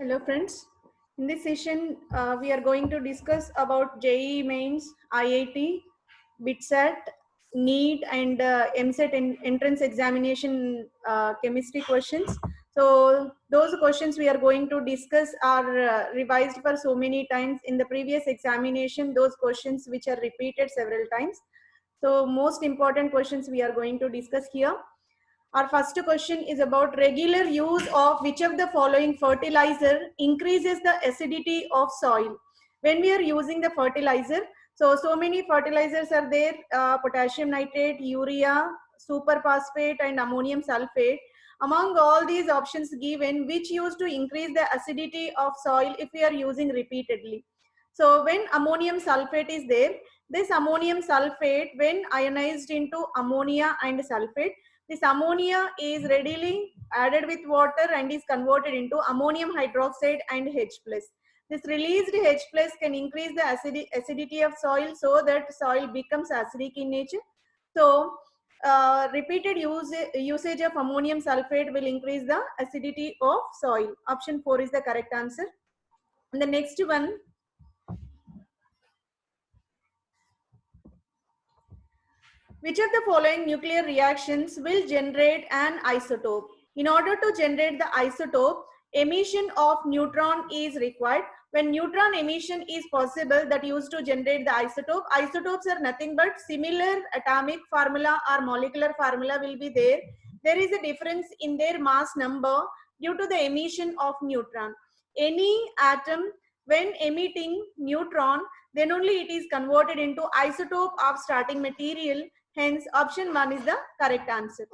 Hello friends. In this session, we are going to discuss about JEE Mains, IIT, BITSAT, NEET and MSET entrance examination chemistry questions. So those questions we are going to discuss are revised for so many times in the previous examination, those questions which are repeated several times. So most important questions we are going to discuss here. Our first question is about regular use of which of the following fertilizer increases the acidity of soil. When we are using the fertilizer, so many fertilizers are there, potassium nitrate, urea, superphosphate and ammonium sulfate. Among all these options given, which used to increase the acidity of soil if we are using repeatedly? So when ammonium sulfate is there, this ammonium sulfate when ionized into ammonia and sulfate, this ammonia is readily added with water and is converted into ammonium hydroxide and H+. This released H+ can increase the acidity of soil so that soil becomes acidic in nature. So repeated usage of ammonium sulfate will increase the acidity of soil. Option 4 is the correct answer. And the next one, which of the following nuclear reactions will generate an isotope? In order to generate the isotope, emission of neutron is required. When neutron emission is possible, that used to generate the isotope. Isotopes are nothing but similar atomic formula or molecular formula will be there. There is a difference in their mass number due to the emission of neutron. Any atom, when emitting neutron, then only it is converted into isotope of starting material. Hence, option 1 is the correct answer.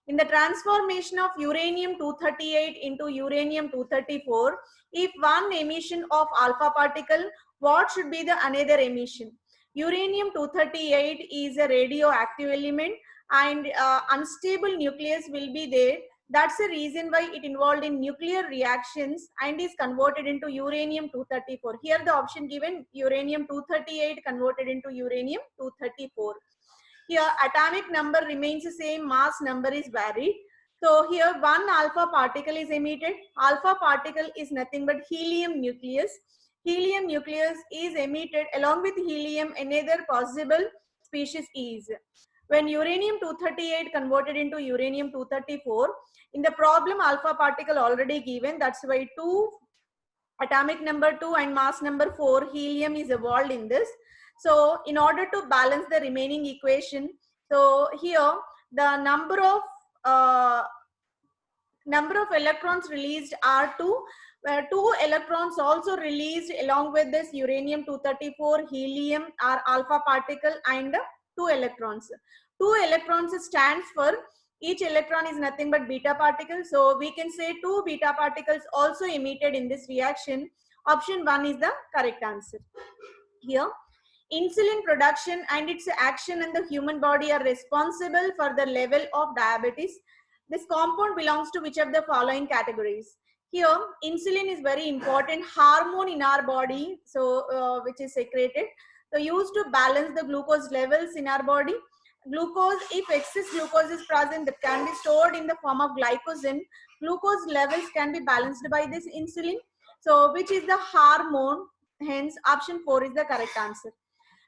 In the transformation of uranium-238 into uranium-234, if one emission of alpha particle, what should be the another emission? Uranium-238 is a radioactive element and unstable nucleus will be there. That's the reason why it involved in nuclear reactions and is converted into uranium-234. Here the option given uranium-238 converted into uranium-234. Here atomic number remains the same, mass number is varied. So here one alpha particle is emitted. Alpha particle is nothing but helium nucleus. Helium nucleus is emitted. Along with helium, another possible species is. When uranium-238 converted into uranium-234, in the problem alpha particle already given, that's why 2 atomic number 2 and mass number 4 helium is evolved in this. So in order to balance the remaining equation, so here the number of electrons released are 2, where 2 electrons also released along with this uranium-234 helium or alpha particle and 2 electrons. 2 electrons stands for, each electron is nothing but beta particle. So we can say 2 beta particles also emitted in this reaction. Option 1 is the correct answer. Here, insulin production and its action in the human body are responsible for the level of diabetes. This compound belongs to which of the following categories? Here, insulin is very important hormone in our body, so which is secreted. So used to balance the glucose levels in our body. Glucose, if excess glucose is present, that can be stored in the form of glycogen. Glucose levels can be balanced by this insulin. So which is the hormone? Hence, option 4 is the correct answer.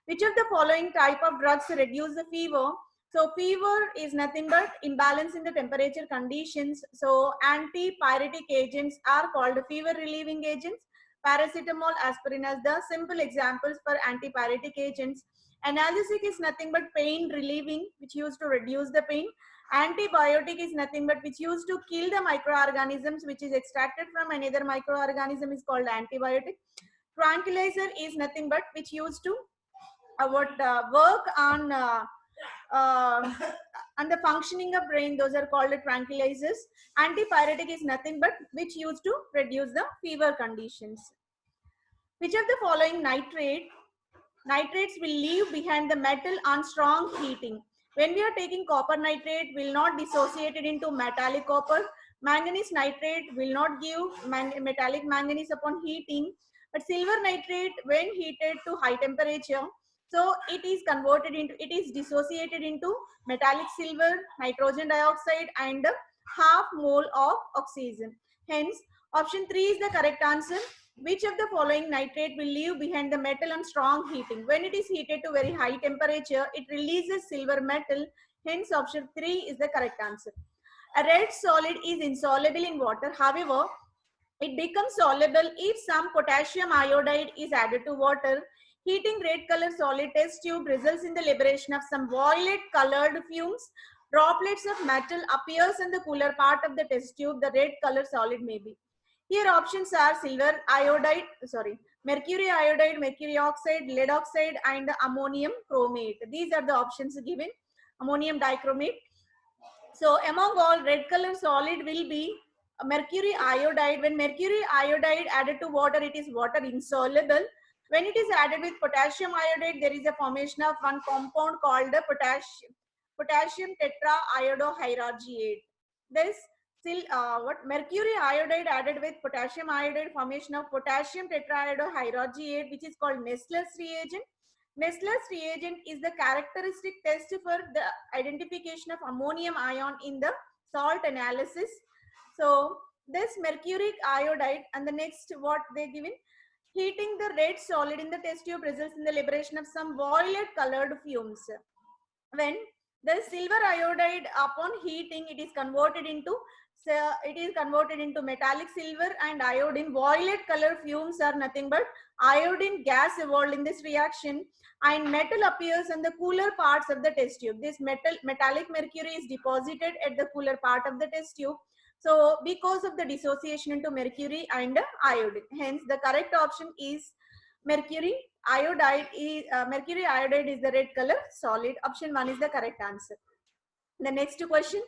Which of the following type of drugs reduce the fever? So fever is nothing but imbalance in the temperature conditions. So antipyretic agents are called fever relieving agents. Paracetamol, aspirin as the simple examples for antipyretic agents. Analgesic is nothing but pain relieving, which used to reduce the pain. Antibiotic is nothing but which used to kill the microorganisms which is extracted from another microorganism is called antibiotic. Tranquilizer is nothing but which used to work on the functioning of brain. Those are called tranquilizers. Antipyretic is nothing but which used to reduce the fever conditions. Which of the following nitrates will leave behind the metal on strong heating? When we are taking copper nitrate, will not dissociate it into metallic copper. Manganese nitrate will not give metallic manganese upon heating. But silver nitrate, when heated to high temperature, so it is converted into, it is dissociated into metallic silver, nitrogen dioxide and half mole of oxygen. Hence, option 3 is the correct answer. Which of the following nitrate will leave behind the metal on strong heating? When it is heated to very high temperature, it releases silver metal. Hence, option 3 is the correct answer. A red solid is insoluble in water. However, it becomes soluble if some potassium iodide is added to water. Heating red color solid test tube results in the liberation of some violet colored fumes. Droplets of metal appears in the cooler part of the test tube. The red color solid may be. Here options are silver iodide, mercury iodide, mercury oxide, lead oxide, and ammonium chromate. These are the options given. Ammonium dichromate. So among all, red color solid will be mercury iodide. When mercury iodide added to water, it is water insoluble. When it is added with potassium iodide, there is a formation of one compound called the potassium tetraiodohydrogenate. This mercury iodide added with potassium iodide, formation of potassium tetraiodohydrogenate, which is called Nessler's reagent. Nessler's reagent is the characteristic test for the identification of ammonium ion in the salt analysis. So this mercuric iodide, and the next what they given, heating the red solid in the test tube results in the liberation of some violet colored fumes. When the silver iodide, upon heating, it is converted into metallic silver and iodine. Violet color fumes are nothing but iodine gas evolved in this reaction, and metal appears in the cooler parts of the test tube. This metallic mercury is deposited at the cooler part of the test tube. So because of the dissociation into mercury and iodine, hence the correct option is mercury iodide is the red color solid. Option 1 is the correct answer. The next question: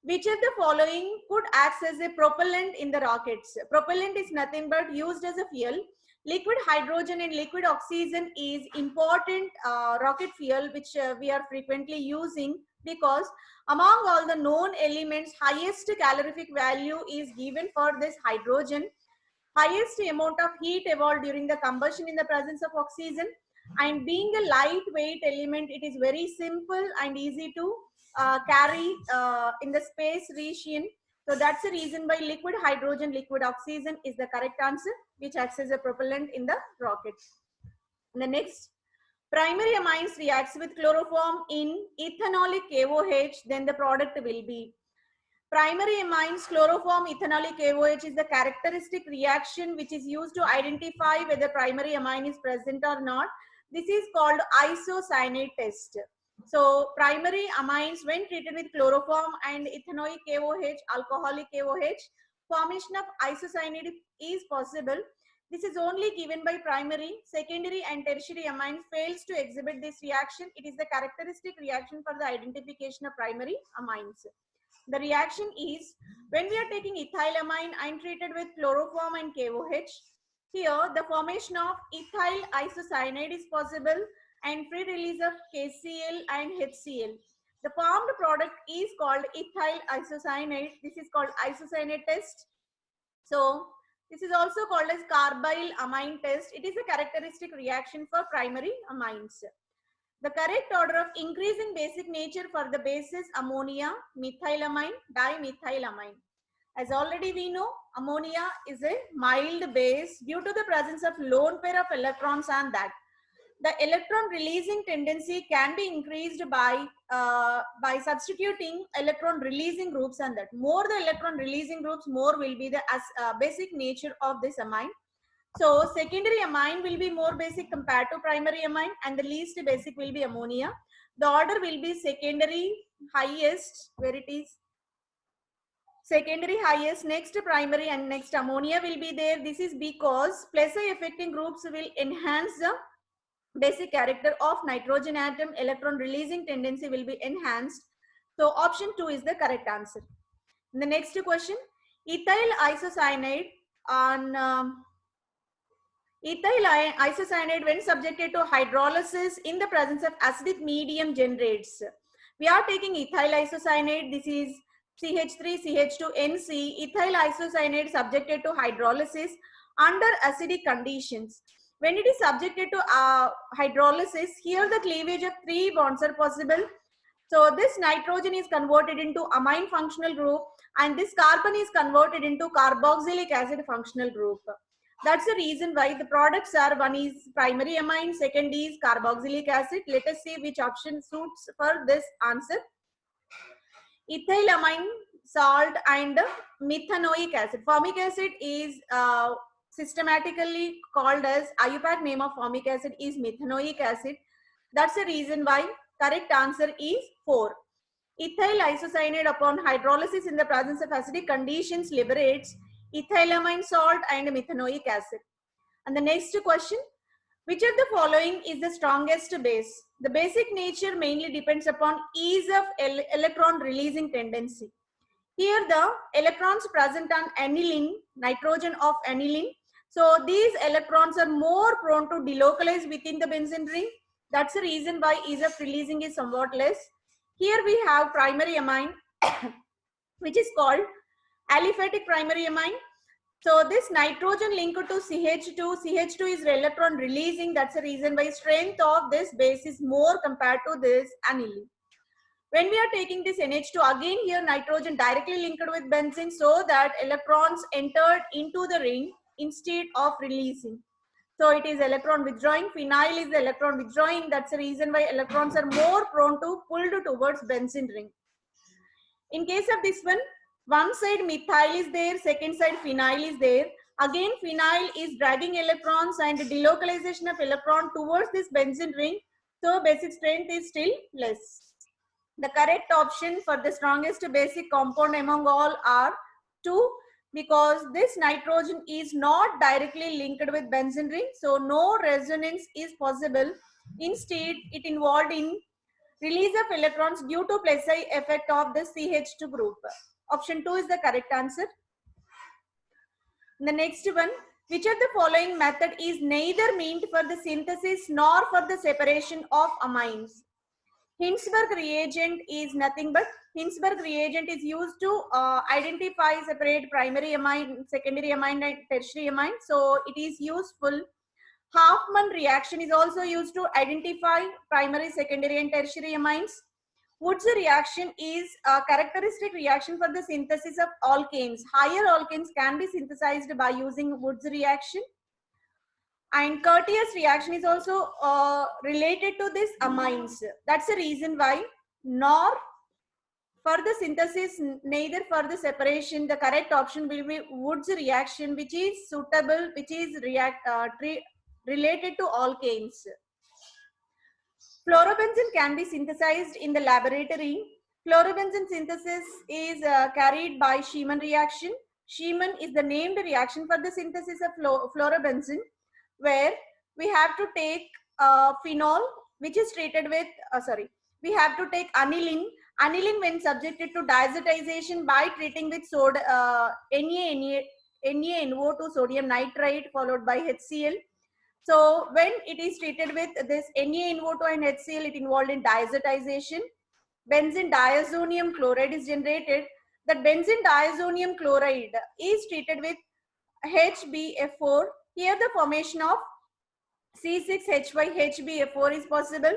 which of the following could act as a propellant in the rockets? Propellant is nothing but used as a fuel. Liquid hydrogen and liquid oxygen is important rocket fuel, which we are frequently using, because among all the known elements, highest calorific value is given for this hydrogen. Highest amount of heat evolved during the combustion in the presence of oxygen, and being a lightweight element, it is very simple and easy to carry in the space region. So that's the reason why liquid hydrogen, liquid oxygen is the correct answer, which acts as a propellant in the rocket. And the next, primary amines reacts with chloroform in ethanolic KOH, then the product will be. Primary amines, chloroform, ethanolic KOH is the characteristic reaction which is used to identify whether primary amine is present or not. This is called isocyanate test. So primary amines, when treated with chloroform and ethanoic KOH, alcoholic KOH, formation of isocyanate is possible. This is only given by primary. Secondary and tertiary amine fails to exhibit this reaction. It is the characteristic reaction for the identification of primary amines. The reaction is when we are taking ethylamine and treated with chloroform and KOH. Here, the formation of ethyl isocyanate is possible and free release of KCl and HCl. The formed product is called ethyl isocyanate. This is called isocyanate test. So, this is also called as carbyl amine test. It is a characteristic reaction for primary amines. The correct order of increasing basic nature for the bases ammonia, methylamine, dimethylamine. As already we know, ammonia is a mild base due to the presence of lone pair of electrons, and that the electron releasing tendency can be increased by substituting electron releasing groups, and that more the electron releasing groups, more will be the basic nature of this amine. So secondary amine will be more basic compared to primary amine, and the least basic will be ammonia. The order will be secondary highest, where it is secondary highest, next primary, and next ammonia will be there. This is because plus I affecting groups will enhance the basic character of nitrogen atom. Electron releasing tendency will be enhanced. So option 2 is the correct answer. In the next question, ethyl isocyanate on ethyl isocyanate, when subjected to hydrolysis in the presence of acidic medium, generates. We are taking ethyl isocyanate. This is CH3CH2NC. Ethyl isocyanate subjected to hydrolysis under acidic conditions. When it is subjected to hydrolysis, here the cleavage of 3 bonds are possible. So this nitrogen is converted into amine functional group. and this carbon is converted into carboxylic acid functional group. That's the reason why the products are, one is primary amine, second is carboxylic acid. Let us see which option suits for this answer. Ethylamine salt and methanoic acid. Formic acid is systematically called as, IUPAC name of formic acid is methanoic acid. That's the reason why correct answer is 4. Ethyl isocyanate upon hydrolysis in the presence of acidic conditions liberates ethylamine salt and methanoic acid. And the next question, which of the following is the strongest base? The basic nature mainly depends upon ease of electron releasing tendency. Here the electrons present on aniline, nitrogen of aniline. So these electrons are more prone to delocalize within the benzene ring. That's the reason why ease of releasing is somewhat less. Here we have primary amine, which is called aliphatic primary amine. So this nitrogen linked to CH2, CH2 is electron releasing. That's the reason why strength of this base is more compared to this aniline. When we are taking this NH2, again here nitrogen directly linked with benzene so that electrons entered into the ring instead of releasing. So it is electron withdrawing. Phenyl is the electron withdrawing. That's the reason why electrons are more prone to pulled towards benzene ring. In case of this one side methyl is there, second side phenyl is there. Again phenyl is dragging electrons and delocalization of electron towards this benzene ring. So basic strength is still less. The correct option for the strongest basic compound among all are 2, because this nitrogen is not directly linked with benzene ring, so no resonance is possible. Instead, it involved in release of electrons due to Plessy effect of the CH2 group. Option 2 is the correct answer. The next one, which of the following method is neither meant for the synthesis nor for the separation of amines? Hinsberg reagent is nothing but, Hinsberg reagent is used to identify, separate primary amine, secondary amine and tertiary amine. So it is useful. Hoffman reaction is also used to identify primary, secondary and tertiary amines. Woods reaction is a characteristic reaction for the synthesis of alkanes. Higher alkanes can be synthesized by using Woods reaction. And Curtius reaction is also related to this amines. That's the reason why nor for the synthesis, neither for the separation, the correct option will be Woods reaction, which is suitable, which is related to alkanes. Fluorobenzene can be synthesized in the laboratory. Fluorobenzene synthesis is carried by Sheeman reaction. Sheeman is the named reaction for the synthesis of fluorobenzene, where we have to take phenol, which is treated with, we have to take aniline. Aniline, when subjected to diazotization by treating with soda, NaNO2 sodium nitrite followed by HCl. So when it is treated with this NaNO2 and HCl, it involved in diazotization. Benzene diazonium chloride is generated. That benzene diazonium chloride is treated with HbF4. Here the formation of C6H5HbF4 is possible,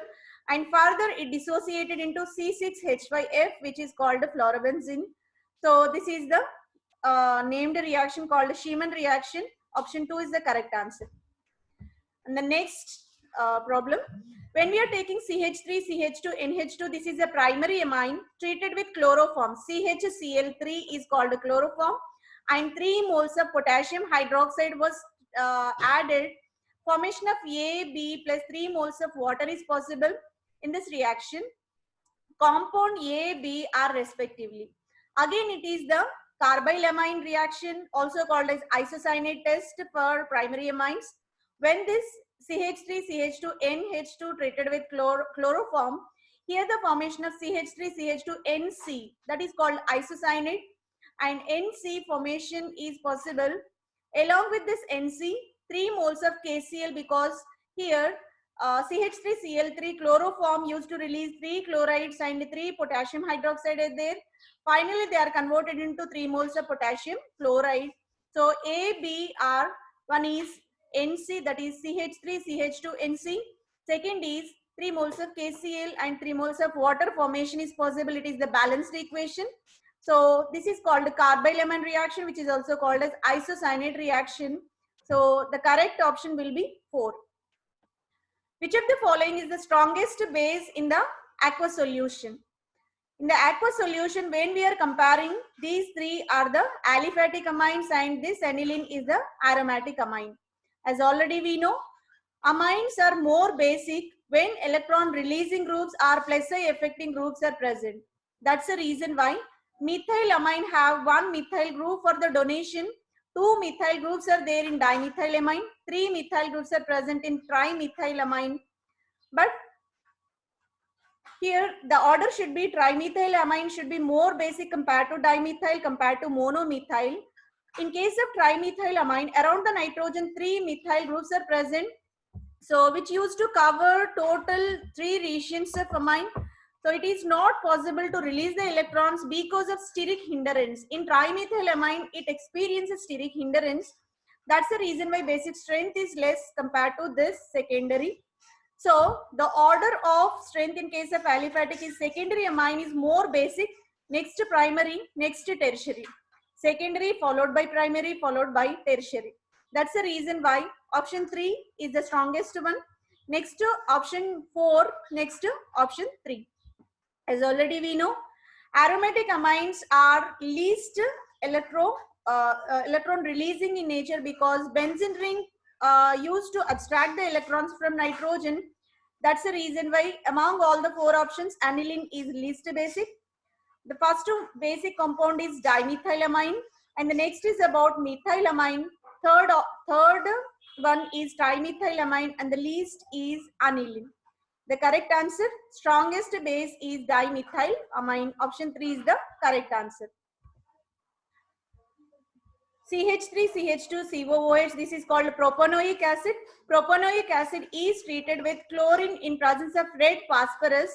and further it dissociated into C6H5F, which is called fluorobenzene. So this is the named reaction called Sheeman reaction. Option 2 is the correct answer. And the next problem, when we are taking CH3, CH2, NH2, this is a primary amine treated with chloroform. CHCl3 is called chloroform, and 3 moles of potassium hydroxide was added. Formation of A, B plus 3 moles of water is possible in this reaction. Compound A, B are respectively. Again, it is the carbylamine reaction, also called as isocyanate test for primary amines. When this CH3, CH2, NH2 treated with chloroform, here the formation of CH3, CH2, NC, that is called isocyanate, and NC formation is possible. Along with this NC, 3 moles of KCl, because here CH3Cl3 chloroform used to release 3 chlorides and 3 potassium hydroxide are there. Finally, they are converted into 3 moles of potassium chloride. So A, B are, one is NC, that is CH3, CH2, NC. Second is 3 moles of KCl and 3 moles of water formation is possible. It is the balanced equation. So this is called carbylamine reaction, which is also called as isocyanate reaction. So the correct option will be 4. Which of the following is the strongest base in the aqueous solution? In the aqueous solution, when we are comparing, these three are the aliphatic amines and this aniline is the aromatic amine. As already we know, amines are more basic when electron releasing groups or plus I affecting groups are present. That's the reason why methylamine have one methyl group for the donation, 2 methyl groups are there in dimethylamine, 3 methyl groups are present in trimethylamine. But here the order should be trimethylamine should be more basic compared to dimethyl compared to monomethyl. In case of trimethylamine, around the nitrogen 3 methyl groups are present, so which used to cover total 3 regions of amine. So it is not possible to release the electrons because of steric hindrance. In trimethylamine, it experiences steric hindrance. That's the reason why basic strength is less compared to this secondary. So the order of strength in case of aliphatic is secondary amine is more basic, next to primary, next to tertiary. Secondary followed by primary followed by tertiary. That's the reason why option 3 is the strongest one. Next to option 4, next to option 3. As already we know, aromatic amines are least electron releasing in nature because benzene ring used to abstract the electrons from nitrogen. That's the reason why among all the 4 options, aniline is least basic. The first basic compound is dimethylamine, and the next is about methylamine. Third one is trimethylamine, and the least is aniline. The correct answer, strongest base is dimethylamine. Option 3 is the correct answer. CH3, CH2, COOH, this is called propanoic acid. Propanoic acid is treated with chlorine in presence of red phosphorus.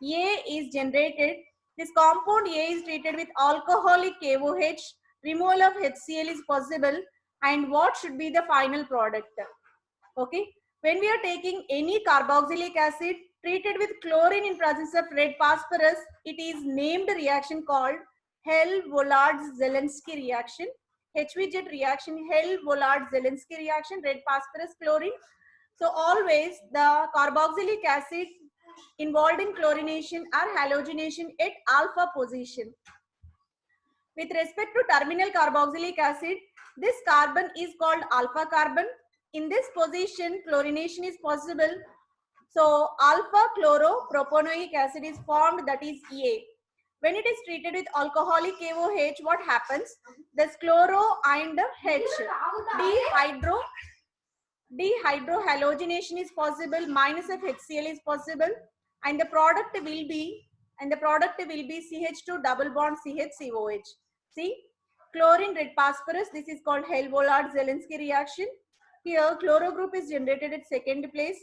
A is generated. This compound A is treated with alcoholic KOH. Removal of HCl is possible. And what should be the final product? Okay. When we are taking any carboxylic acid treated with chlorine in presence of red phosphorus, it is named reaction called Hell-Vollard-Zelensky reaction. HVZ reaction, Hell-Vollard-Zelensky reaction, red phosphorus chlorine. So always the carboxylic acid involved in chlorination or halogenation at alpha position. With respect to terminal carboxylic acid, this carbon is called alpha carbon. In this position, chlorination is possible. So alpha chloropropanoic acid is formed, that is A. When it is treated with alcoholic KOH, what happens? This chloro and H, dehydrohalogenation is possible, minus of HCl is possible, and the product will be CH2 double bond CHCOH. See, chlorine red phosphorus, this is called Hell-Vollard-Zelensky reaction. Here chloro group is generated at second place.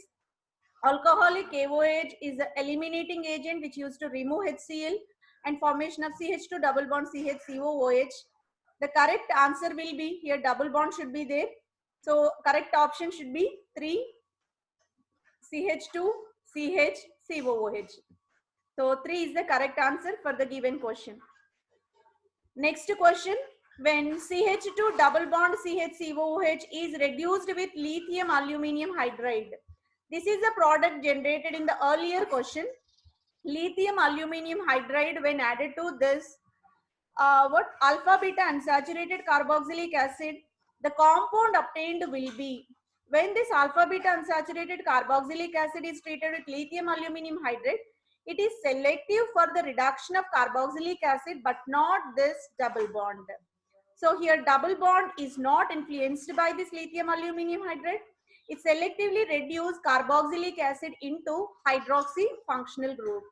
Alcoholic KOH is the eliminating agent which used to remove HCl and formation of CH2 double bond CHCOOH. The correct answer will be, here double bond should be there. So correct option should be 3, CH2 CHCOOH. So 3 is the correct answer for the given question. Next question, when CH2 double bond CHCOOH is reduced with lithium aluminum hydride. This is a product generated in the earlier question. Lithium aluminum hydride, when added to this what alpha beta unsaturated carboxylic acid, the compound obtained will be, when this alpha beta unsaturated carboxylic acid is treated with lithium aluminum hydride, it is selective for the reduction of carboxylic acid but not this double bond. So here double bond is not influenced by this lithium aluminum hydride. It selectively reduces carboxylic acid into hydroxy functional group.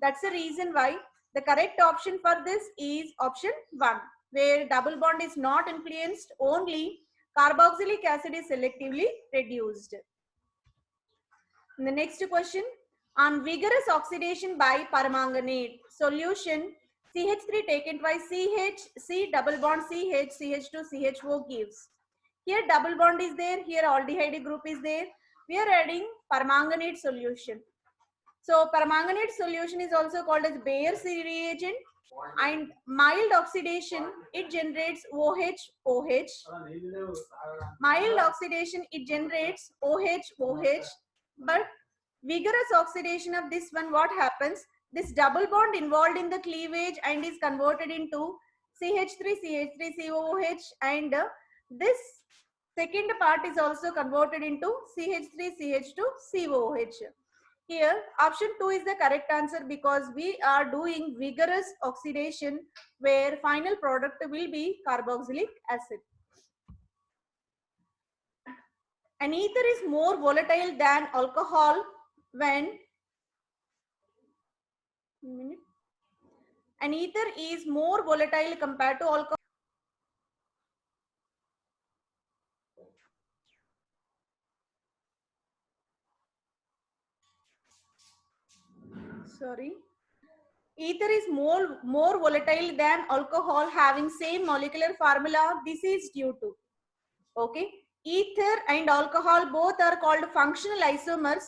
That's the reason why the correct option for this is option 1, where double bond is not influenced, only carboxylic acid is selectively reduced. In the next question, on vigorous oxidation by permanganate, solution CH3 taken twice, C double bond CH, CH2, CHO gives. Here double bond is there, here aldehyde group is there. We are adding permanganate solution. So permanganate solution is also called as Bayer's reagent. And mild oxidation, it generates OH. Mild oxidation, it generates OH. But vigorous oxidation of this one, what happens? This double bond involved in the cleavage and is converted into CH3COOH, and this second part is also converted into CH3CH2COOH. Here, option 2 is the correct answer because we are doing vigorous oxidation where final product will be carboxylic acid. An ether is more volatile than alcohol when an ether is more volatile compared to alcohol. Sorry. Ether is more volatile than alcohol having same molecular formula. This is due to, okay, ether and alcohol both are called functional isomers.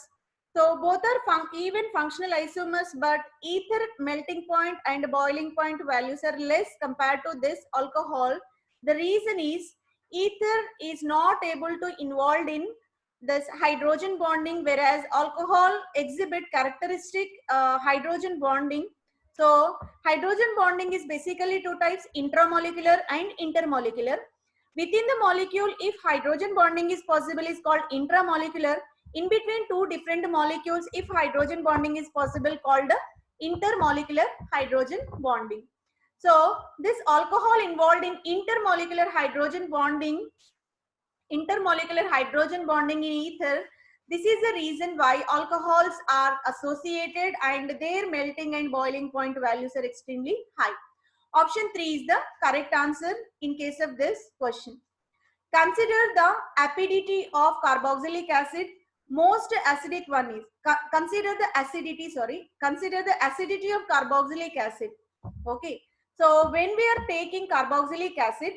So both are even functional isomers, but ether melting point and boiling point values are less compared to this alcohol. The reason is ether is not able to involve in this hydrogen bonding, whereas alcohol exhibit characteristic hydrogen bonding. So hydrogen bonding is basically two types, intramolecular and intermolecular. Within the molecule, if hydrogen bonding is possible, is called intramolecular. In between two different molecules, if hydrogen bonding is possible, called intermolecular hydrogen bonding. So this alcohol involved in intermolecular hydrogen bonding in ether, this is the reason why alcohols are associated and their melting and boiling point values are extremely high. Option 3 is the correct answer in case of this question. Consider the acidity of carboxylic acid. Most acidic one is, consider the acidity of carboxylic acid. Okay. So when we are taking carboxylic acid,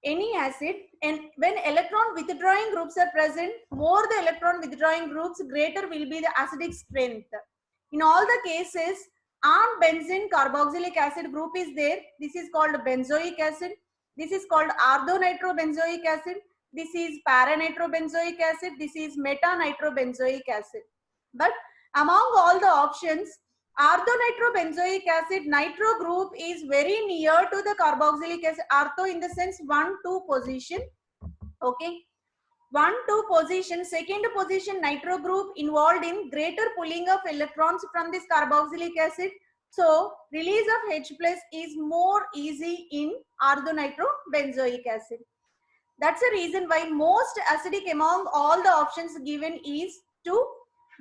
any acid, and when electron withdrawing groups are present, more the electron withdrawing groups, greater will be the acidic strength. In all the cases, armed benzene carboxylic acid group is there. This is called benzoic acid. This is called ardonitrobenzoic acid. This is paranitrobenzoic acid. This is metanitrobenzoic acid. But among all the options, ardonitrobenzoic acid nitro group is very near to the carboxylic acid. Artho in the sense 1-2 position. Okay. 1-2 position, second position nitro group involved in greater pulling of electrons from this carboxylic acid. So release of H plus is more easy in ardonitrobenzoic acid. That's the reason why most acidic among all the options given is 2.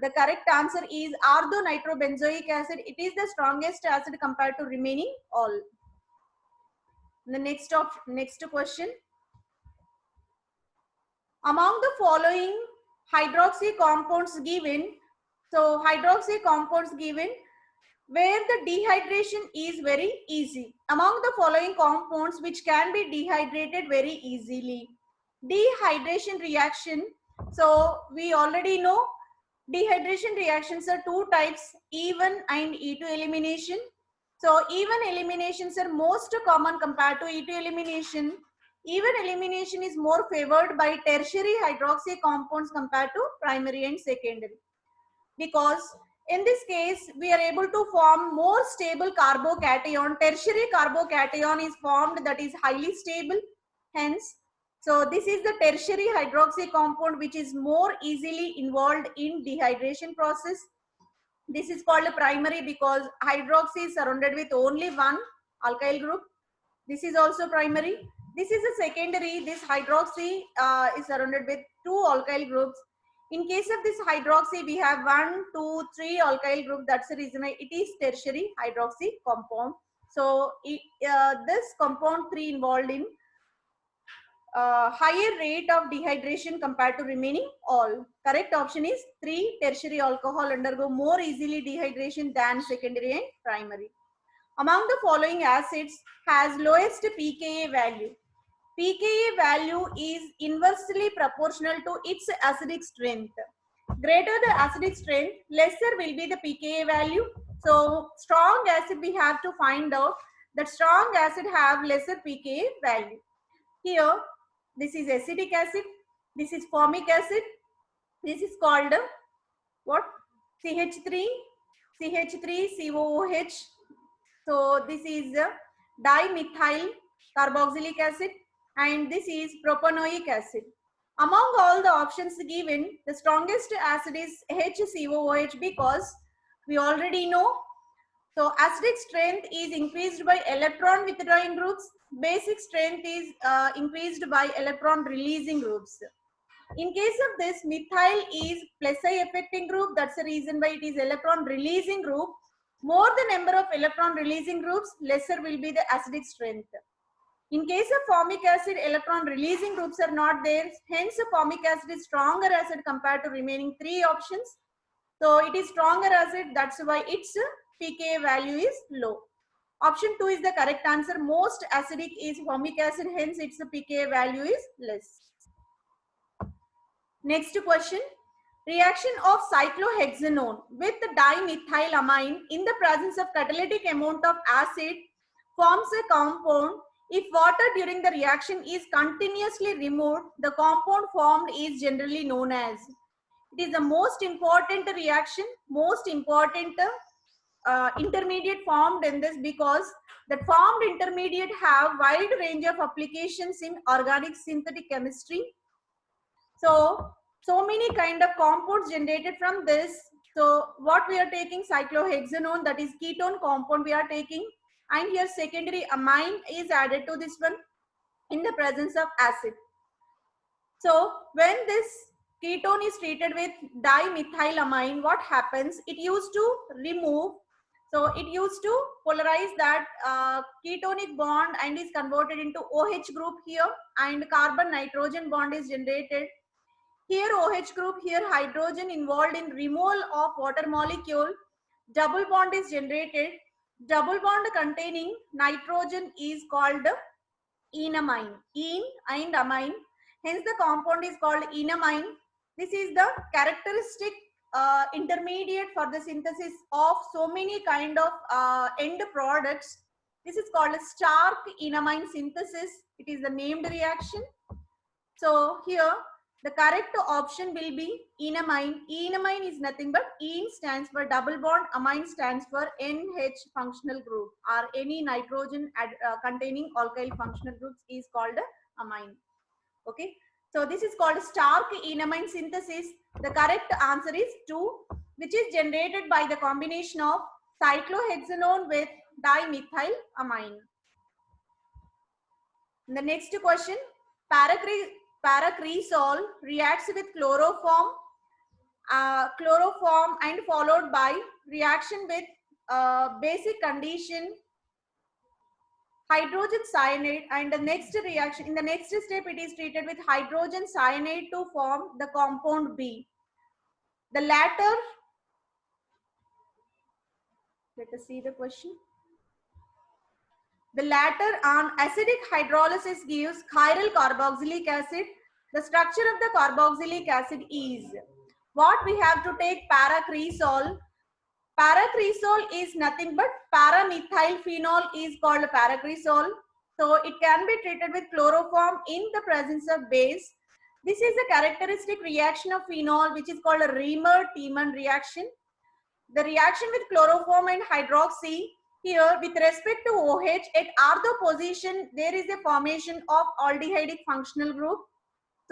The correct answer is ardonitrobenzoic acid. It is the strongest acid compared to remaining all. The next question. Among the following hydroxy compounds given, so hydroxy compounds given where the dehydration is very easy. Among the following compounds which can be dehydrated very easily. Dehydration reaction. So we already know dehydration reactions are two types, E1 and E2 elimination. So E1 eliminations are most common compared to E2 elimination. Even elimination is more favored by tertiary hydroxy compounds compared to primary and secondary, because in this case we are able to form more stable carbocation. Tertiary carbocation is formed that is highly stable. Hence, so this is the tertiary hydroxy compound which is more easily involved in dehydration process. This is called a primary because hydroxy is surrounded with only one alkyl group. This is also primary. This is a secondary. This hydroxy is surrounded with 2 alkyl groups. In case of this hydroxy, we have 1, 2, 3 alkyl group. That's the reason why it is tertiary hydroxy compound. So this compound 3 involved in higher rate of dehydration compared to remaining all. Correct option is 3. Tertiary alcohol undergo more easily dehydration than secondary and primary. Among the following acids has lowest pKa value. pKa value is inversely proportional to its acidic strength. Greater the acidic strength, lesser will be the pKa value. So strong acid we have to find out that strong acid have lesser pKa value. Here, this is acetic acid, this is formic acid, this is called what? CH3COOH. So this is dimethyl carboxylic acid and this is propanoic acid. Among all the options given, the strongest acid is HCOOH because we already know. So acidic strength is increased by electron withdrawing groups. Basic strength is increased by electron releasing groups. In case of this, methyl is plus I affecting group. That's the reason why it is electron releasing group. More the number of electron releasing groups, lesser will be the acidic strength. In case of formic acid, electron releasing groups are not there. Hence, formic acid is stronger acid compared to remaining three options. So it is stronger acid. That's why its pKa value is low. Option 2 is the correct answer. Most acidic is formic acid. Hence, its pKa value is less. Next question. Reaction of cyclohexanone with dimethylamine in the presence of catalytic amount of acid forms a compound. If water during the reaction is continuously removed, the compound formed is generally known as. It is the most important reaction, most important intermediate formed in this because the formed intermediate have wide range of applications in organic synthetic chemistry. So many kind of compounds generated from this. So what we are taking, cyclohexanone, that is ketone compound we are taking, and here secondary amine is added to this one in the presence of acid. So when this ketone is treated with dimethylamine, what happens? It used to remove, so it used to polarize that ketonic bond and is converted into OH group here, and carbon nitrogen bond is generated. Here OH group, here hydrogen involved in removal of water molecule. Double bond is generated. Double bond containing nitrogen is called enamine. En and amine. Hence the compound is called enamine. This is the characteristic intermediate for the synthesis of so many kind of end products. This is called a Stark enamine synthesis. It is the named reaction. So here the correct option will be enamine. Enamine is nothing but En stands for double bond, amine stands for NH functional group, or any nitrogen containing alkyl functional groups is called amine. Okay. So this is called Stark enamine synthesis. The correct answer is 2, which is generated by the combination of cyclohexanone with dimethylamine. The next question, paracresol reacts with chloroform and followed by reaction with basic condition hydrogen cyanide, and the next reaction, in the next step it is treated with hydrogen cyanide to form the compound B. The latter, let us see the question. The latter on acidic hydrolysis gives chiral carboxylic acid. The structure of the carboxylic acid is, what we have to take? Paracresol. Paracresol is nothing but paramethylphenol is called paracresol. So it can be treated with chloroform in the presence of base. This is a characteristic reaction of phenol which is called a Reamer-Tiemann reaction. The reaction with chloroform and hydroxy, here with respect to OH at ortho position there is a formation of aldehydic functional group.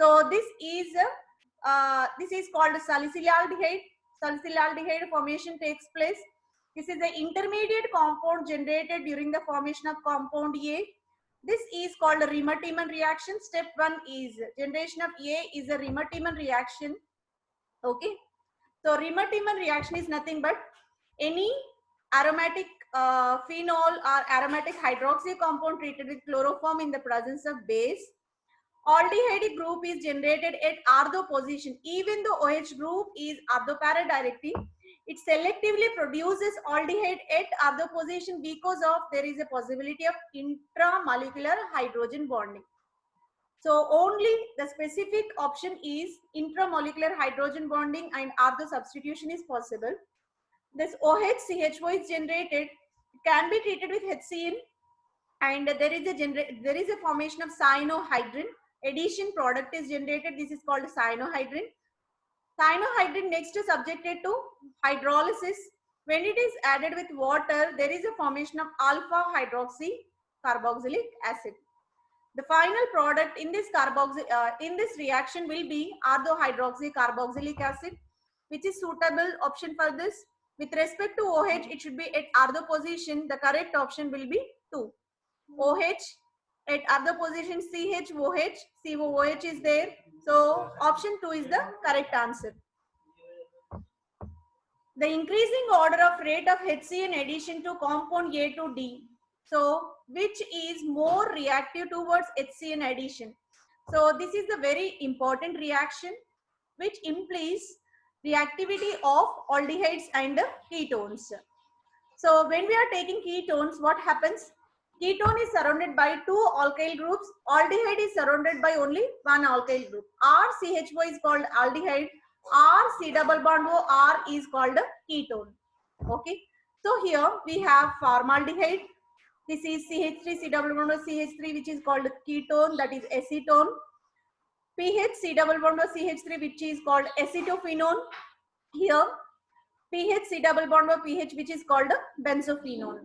So this is called salicylaldehyde. Salicylaldehyde formation takes place. This is the intermediate compound generated during the formation of compound A. This is called a Reamer-Tiemann reaction. Step 1 is generation of A is a Reamer-Tiemann reaction. Okay. So Reamer-Tiemann reaction is nothing but any aromatic phenol or aromatic hydroxy compound treated with chloroform in the presence of base. Aldehydic group is generated at ortho position. Even though OH group is ortho-para-directing, it selectively produces aldehyde at ortho position because of there is a possibility of intramolecular hydrogen bonding. So only the specific option is intramolecular hydrogen bonding and ortho substitution is possible. This OHCHO is generated, can be treated with HCN, and there is a formation of cyanohydrin. Addition product is generated. This is called cyanohydrin. Cyanohydrin next is subjected to hydrolysis. When it is added with water, there is a formation of alpha hydroxy carboxylic acid. The final product in this reaction will be orthohydroxy carboxylic acid, which is suitable option for this. With respect to OH, it should be at ortho position. The correct option will be 2. OH at other position, CHOH, COOH is there. So option 2 is the correct answer. The increasing order of rate of HCN addition to compound A to D. So which is more reactive towards HCN addition? So this is a very important reaction which implies reactivity of aldehydes and ketones. So when we are taking ketones, what happens? Ketone is surrounded by 2 alkyl groups. Aldehyde is surrounded by only 1 alkyl group. RCHO is called aldehyde. RC double bond O, R is called ketone. Okay. So here we have formaldehyde. This is CH3, C double bond O, CH3, which is called ketone, that is acetone. PH, C double bond O, CH3, which is called acetophenone. Here PH, C double bond O, PH, which is called benzophenone.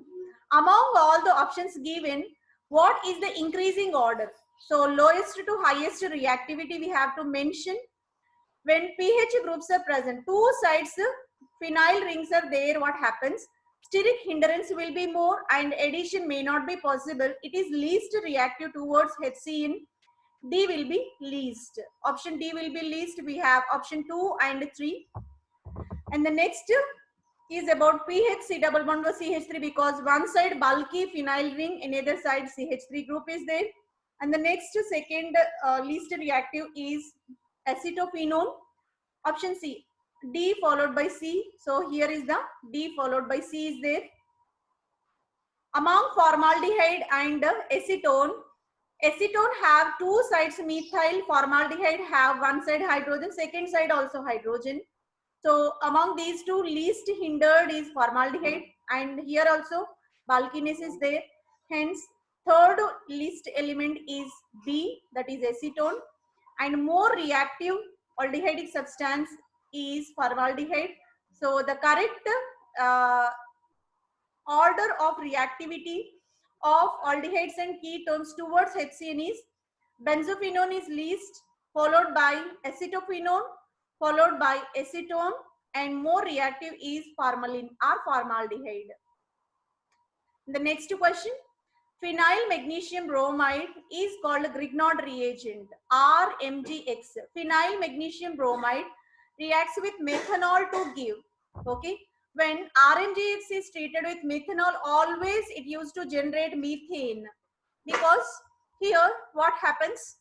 Among all the options given, what is the increasing order? So lowest to highest reactivity we have to mention. When pH groups are present, 2 sides phenyl rings are there, what happens? Steric hindrance will be more and addition may not be possible. It is least reactive towards HCN. D will be least. Option D will be least. We have option 2 and 3. And the next is about pH, C double bond or CH3, because one side bulky phenyl ring, another side CH3 group is there. And the next second least reactive is acetophenone. Option C, D followed by C. So here is the D followed by C is there. Among formaldehyde and acetone, acetone have 2 sides methyl, formaldehyde have one side hydrogen, second side also hydrogen. So among these two, least hindered is formaldehyde, and here also bulkiness is there. Hence, third least element is B, that is acetone, and more reactive aldehydic substance is formaldehyde. So the correct order of reactivity of aldehydes and ketones towards HCN is benzophenone is least, followed by acetophenone, followed by acetone, and more reactive is formalin or formaldehyde. The next question, phenyl magnesium bromide is called Grignard reagent, RMGX. Phenyl magnesium bromide reacts with methanol to give. Okay, when RMGX is treated with methanol, always it used to generate methane, because here what happens?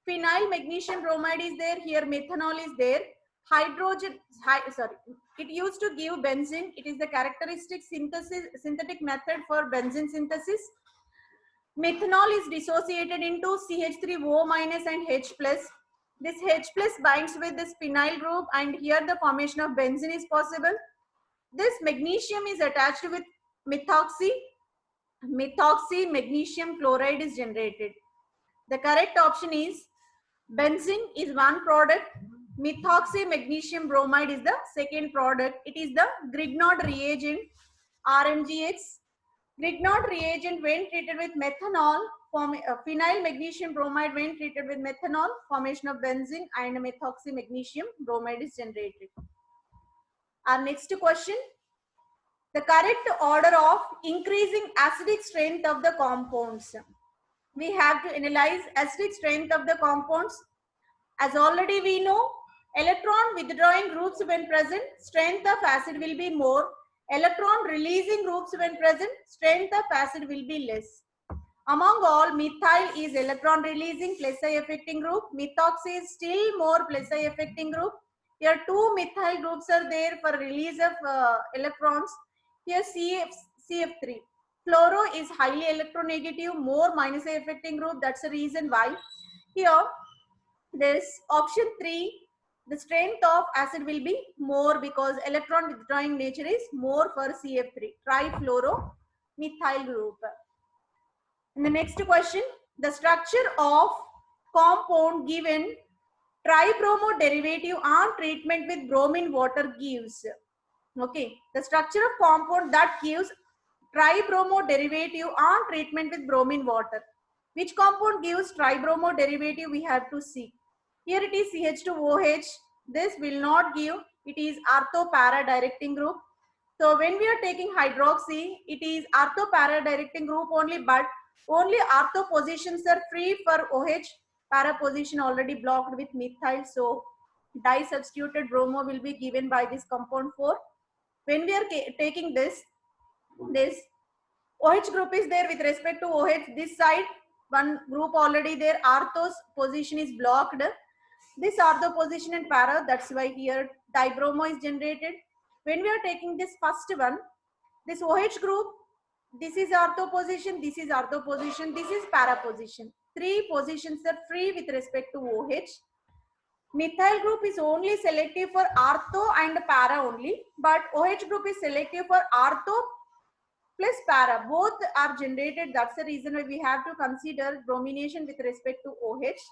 Phenyl magnesium bromide is there, here methanol is there, it used to give benzene. It is the characteristic synthetic method for benzene synthesis. Methanol is dissociated into CH3O minus and H plus. This H plus binds with this phenyl group, and here the formation of benzene is possible. This magnesium is attached with methoxy magnesium chloride is generated. The correct option is benzene is one product, methoxy magnesium bromide is the second product. It is the Grignard reagent, RMGX. Grignard reagent when treated with methanol, phenyl magnesium bromide when treated with methanol, formation of benzene and methoxy magnesium bromide is generated. Our next question, the correct order of increasing acidic strength of the compounds. We have to analyze acidic strength of the compounds. As already we know, electron withdrawing groups when present, strength of acid will be more. Electron releasing groups when present, strength of acid will be less. Among all, methyl is electron releasing plus I affecting group. Methoxy is still more plus I affecting group. Here 2 methyl groups are there for release of electrons. Here CF3. Fluoro is highly electronegative, more minus I affecting group. That's the reason why. Here this option 3, the strength of acid will be more because electron withdrawing nature is more for CF3, trifluoromethyl group. And the next question, the structure of compound given tribromo derivative on treatment with bromine water gives. Okay, the structure of compound that gives tribromo derivative on treatment with bromine water. Which compound gives tribromo derivative we have to see. Here it is CH2OH. This will not give. It is ortho para directing group. So when we are taking hydroxy, it is ortho para directing group only, but only ortho positions are free for OH. Para position already blocked with methyl. So disubstituted bromo will be given by this compound 4. When we are taking this OH group is there with respect to OH. This side, one group already there. Ortho's position is blocked. This ortho position and para, that's why here dibromo is generated. When we are taking this first one, this OH group, this is ortho position, this is ortho position, this is para position. 3 positions are free with respect to OH. Methyl group is only selective for ortho and para only, but OH group is selective for ortho plus para. Both are generated. That's the reason why we have to consider bromination with respect to OH.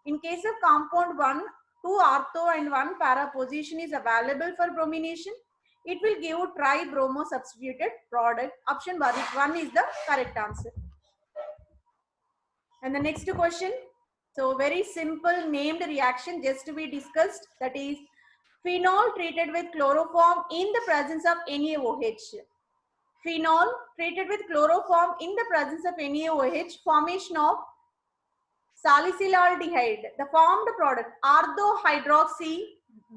In case of compound 1, 2 ortho and 1 para position is available for bromination. It will give tribromo substituted product. Option 1 is the correct answer. And the next question. So very simple named reaction just to be discussed. That is phenol treated with chloroform in the presence of NaOH. Phenol treated with chloroform in the presence of NaOH, formation of salicylaldehyde. The formed product orthohydroxy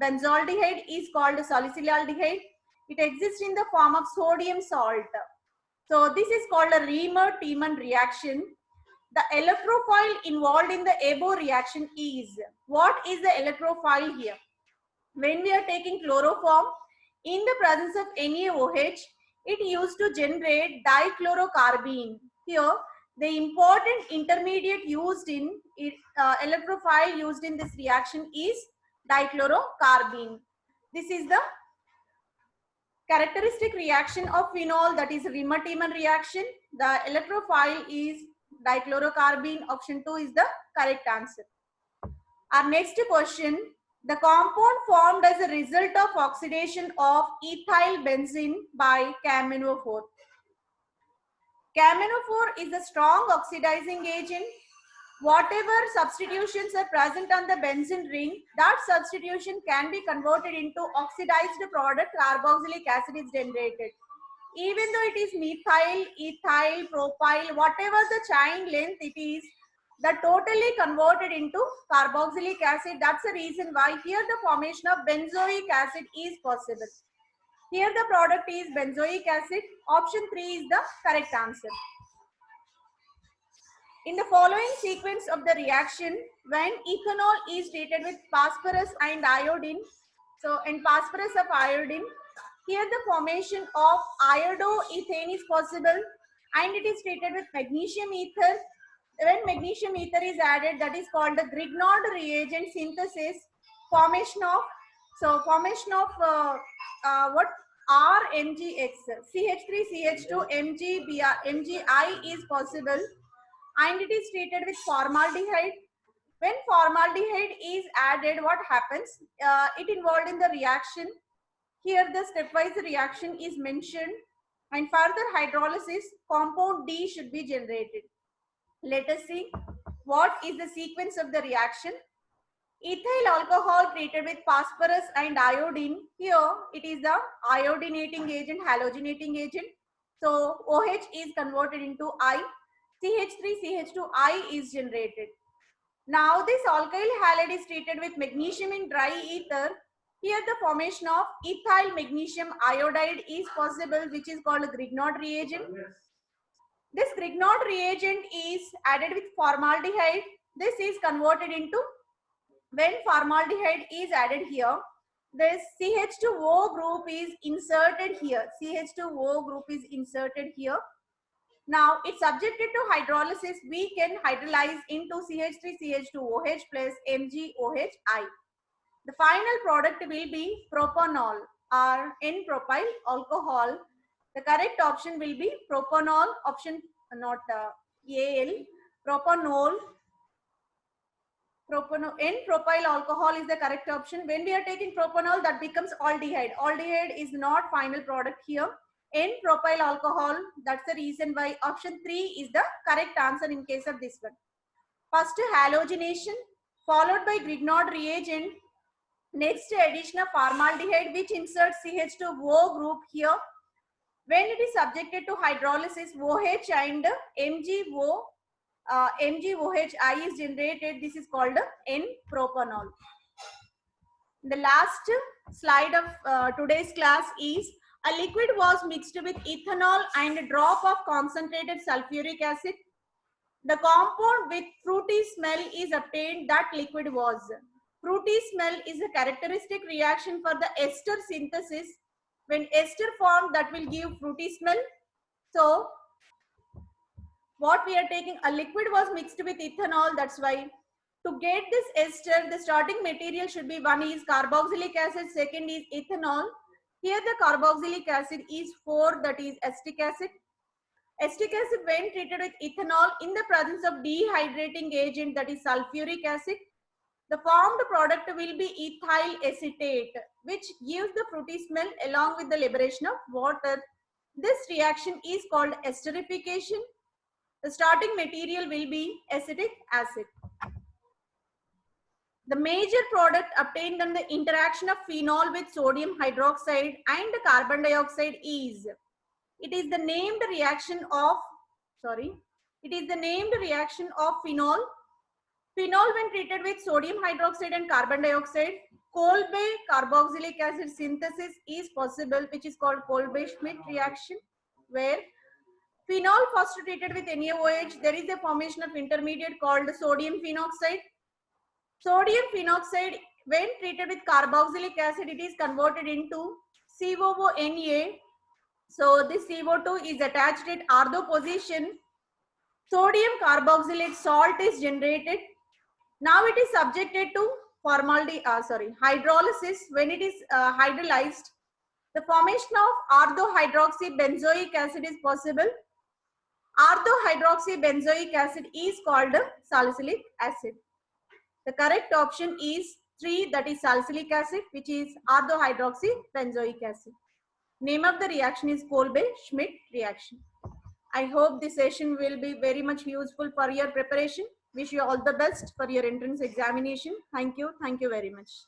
benzaldehyde is called salicylaldehyde. It exists in the form of sodium salt. So this is called a Reamer-Tiemann reaction. The electrophile involved in the above reaction is, what is the electrophile here? When we are taking chloroform in the presence of NaOH, it used to generate dichlorocarbene. Here, the important intermediate used in electrophile used in this reaction is dichlorocarbene. This is the characteristic reaction of phenol, that is Reamer-Tiemann reaction. The electrophile is dichlorocarbene. Option 2 is the correct answer. Our next question. The compound formed as a result of oxidation of ethyl benzene by CaMnO4. CaMnO4 is a strong oxidizing agent. Whatever substitutions are present on the benzene ring, that substitution can be converted into oxidized product, carboxylic acid is generated. Even though it is methyl, ethyl, propyl, whatever the chain length it is, that totally converted into carboxylic acid. That's the reason why here the formation of benzoic acid is possible. Here the product is benzoic acid. Option 3 is the correct answer. In the following sequence of the reaction, when ethanol is treated with phosphorus and iodine, so in phosphorus of iodine, here the formation of iodoethane is possible, and it is treated with magnesium ether. When magnesium ether is added, that is called the Grignard reagent synthesis. Formation of what RMgX, CH3CH2 MgI is possible, and it is treated with formaldehyde. When formaldehyde is added, what happens? It involved in the reaction. Here the stepwise reaction is mentioned, and further hydrolysis, compound D should be generated. Let us see what is the sequence of the reaction. Ethyl alcohol treated with phosphorus and iodine. Here it is the iodinating agent, halogenating agent. So OH is converted into I. CH3CH2I is generated. Now this alkyl halide is treated with magnesium in dry ether. Here the formation of ethyl magnesium iodide is possible, which is called Grignard reagent. This Grignard reagent is added with formaldehyde. This is converted into, when formaldehyde is added here, this CH2O group is inserted here. CH2O group is inserted here. Now it's subjected to hydrolysis. We can hydrolyze into CH3CH2OH plus MgOHI. The final product will be propanol or N-propyl alcohol. The correct option will be propanol, option not AL, propanol. N-propyl alcohol is the correct option. When we are taking propanol, that becomes aldehyde. Aldehyde is not final product here. N-propyl alcohol, that's the reason why option 3 is the correct answer in case of this one. First halogenation, followed by Grignard reagent. Next addition of formaldehyde, which inserts CH2O group here. When it is subjected to hydrolysis, OH and MgOHI is generated. This is called N-propanol. The last slide of today's class is a liquid was mixed with ethanol and a drop of concentrated sulfuric acid. The compound with fruity smell is obtained. That liquid was. Fruity smell is a characteristic reaction for the ester synthesis. When ester formed, that will give fruity smell. So what we are taking, a liquid was mixed with ethanol. That's why to get this ester, the starting material should be, one is carboxylic acid, second is ethanol. Here the carboxylic acid is 4, that is acetic acid. Acetic acid, when treated with ethanol in the presence of dehydrating agent, that is sulfuric acid, the formed product will be ethyl acetate, which gives the fruity smell along with the liberation of water. This reaction is called esterification. The starting material will be acetic acid. The major product obtained on the interaction of phenol with sodium hydroxide and carbon dioxide is, it is the named reaction of phenol. Phenol, when treated with sodium hydroxide and carbon dioxide, Kolbe carboxylic acid synthesis is possible, which is called Kolbe-Schmidt reaction, where phenol first treated with NaOH, there is a formation of intermediate called sodium phenoxide. Sodium phenoxide, when treated with carboxylic acid, it is converted into COONA. So this CO2 is attached at ortho position. Sodium carboxylate salt is generated. Now it is subjected to hydrolysis. When it is hydrolyzed, the formation of orthohydroxybenzoic acid is possible. Orthohydroxybenzoic acid is called salicylic acid. The correct option is 3, that is salicylic acid, which is orthohydroxybenzoic acid. Name of the reaction is Kolbe-Schmidt reaction. I hope this session will be very much useful for your preparation. Wish you all the best for your entrance examination. Thank you. Thank you very much.